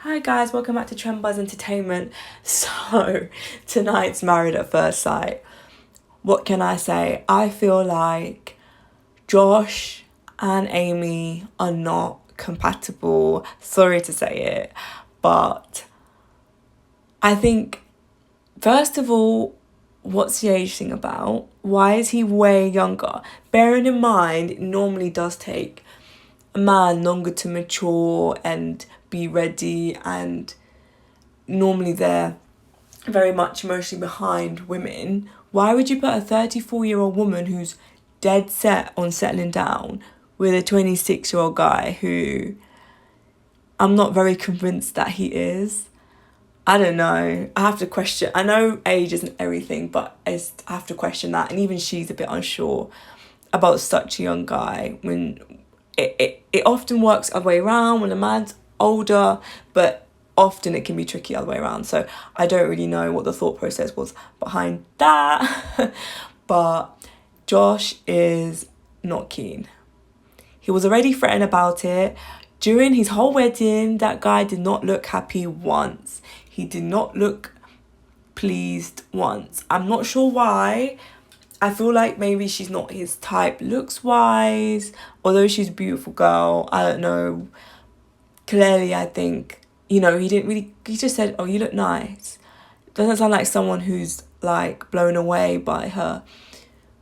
Hi guys, welcome back to Trend Buzz Entertainment. So, tonight's Married at First Sight. What can I say? I feel like Josh and Amy are not compatible. Sorry to say it, but I think, first of all, what's the age thing about? Why is he way younger? Bearing in mind, it normally does take a man longer to mature and be ready, and normally they're very much emotionally behind women. Why would you put a 34-year-old woman who's dead set on settling down with a 26-year-old guy who I'm not very convinced that he is? I don't know. I have to question. I know age isn't everything, but I have to question that. And even she's a bit unsure about such a young guy when it often works the other way around when a man's older, but often it can be tricky the other way around. So I don't really know what the thought process was behind that. But Josh is not keen. He was already threatened about it. During his whole wedding, that guy did not look happy once. He did not look pleased once. I'm not sure why. I feel like maybe she's not his type looks wise, although she's a beautiful girl. I don't know. Clearly, I think, he just said, oh, you look nice. Doesn't sound like someone who's like blown away by her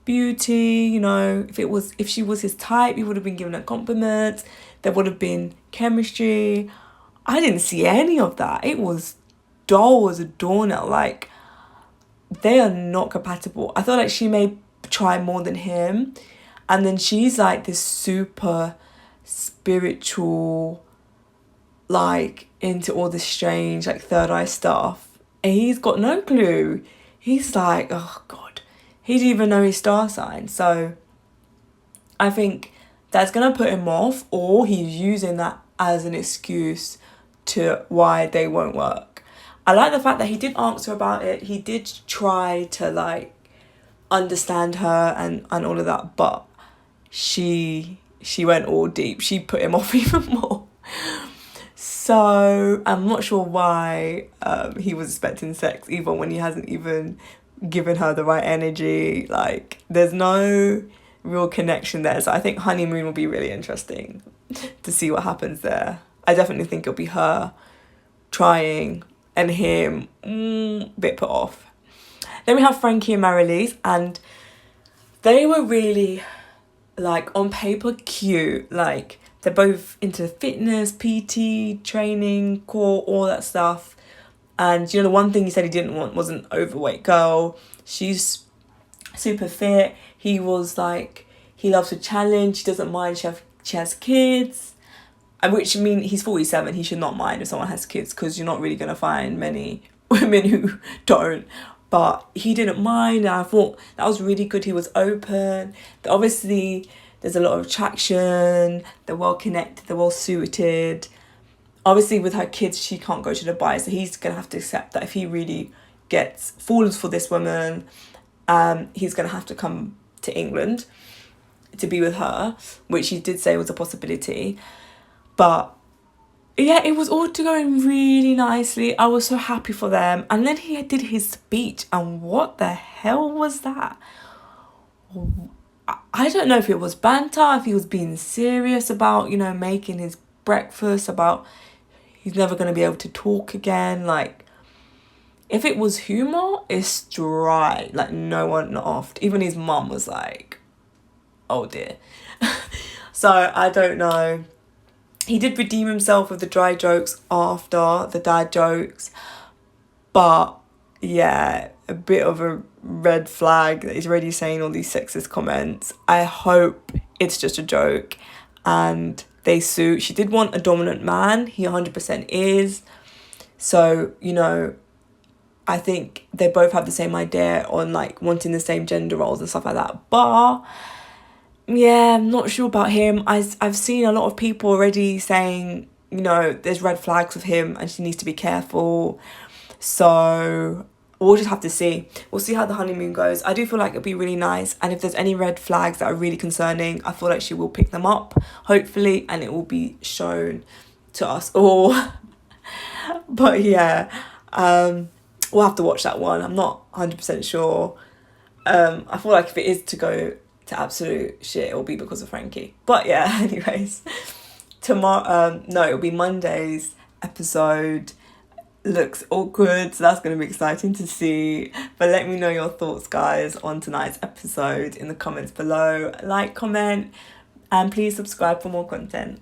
beauty. If she was his type, he would have been giving her compliments. There would have been chemistry. I didn't see any of that. It was dull as a doornail. Like, they are not compatible. I feel like she may try more than him, and then she's like this super spiritual, like into all this strange like third eye stuff, and he's got no clue. He's like, oh god, he didn't even know his star sign. So I think that's gonna put him off, or he's using that as an excuse to why they won't work. I like the fact that he did answer about it. He did try to like understand her and all of that, but she went all deep. She put him off even more. So I'm not sure why he was expecting sex even when he hasn't even given her the right energy. Like, there's no real connection there. So I think honeymoon will be really interesting to see what happens there. I definitely think it'll be her trying and him a bit put off. Then we have Frankie and Marilyse, and they were really, like, on paper cute. Like, they're both into fitness, PT, training, core, all that stuff. And the one thing he said he didn't want was an overweight girl. She's super fit. He was like, he loves a challenge. He doesn't mind she has kids. Which, he's 47. He should not mind if someone has kids, because you're not really going to find many women who don't. But he didn't mind, and I thought that was really good. He was open. Obviously, there's a lot of attraction. They're well connected. They're well suited. Obviously, with her kids, she can't go to Dubai, so he's going to have to accept that if he really falls for this woman, he's going to have to come to England to be with her, which he did say was a possibility. But yeah, it was all going really nicely. I was so happy for them. And then he did his speech, and what the hell was that? I don't know if it was banter, if he was being serious about, making his breakfast, about he's never going to be able to talk again. Like, if it was humour, it's dry. Like, no one laughed. Even his mum was like, oh dear. So, I don't know. He did redeem himself with the dry jokes after the dad jokes. But, yeah, a bit of a red flag that he's already saying all these sexist comments. I hope it's just a joke and they suit. She did want a dominant man. He 100% is. So, I think they both have the same idea on, like, wanting the same gender roles and stuff like that. But yeah, I'm not sure about him. I've seen a lot of people already saying, there's red flags with him and she needs to be careful. So we'll just have to see. We'll see how the honeymoon goes. I do feel like it'll be really nice. And if there's any red flags that are really concerning, I feel like she will pick them up, hopefully, and it will be shown to us all. But yeah, we'll have to watch that one. I'm not 100% sure. I feel like if it is to go to absolute shit, it'll be because of Frankie. But yeah, anyways, tomorrow, no, it'll be Monday's episode. Looks awkward, so that's going to be exciting to see. But let me know your thoughts, guys, on tonight's episode in the comments below. Like, comment, and please subscribe for more content.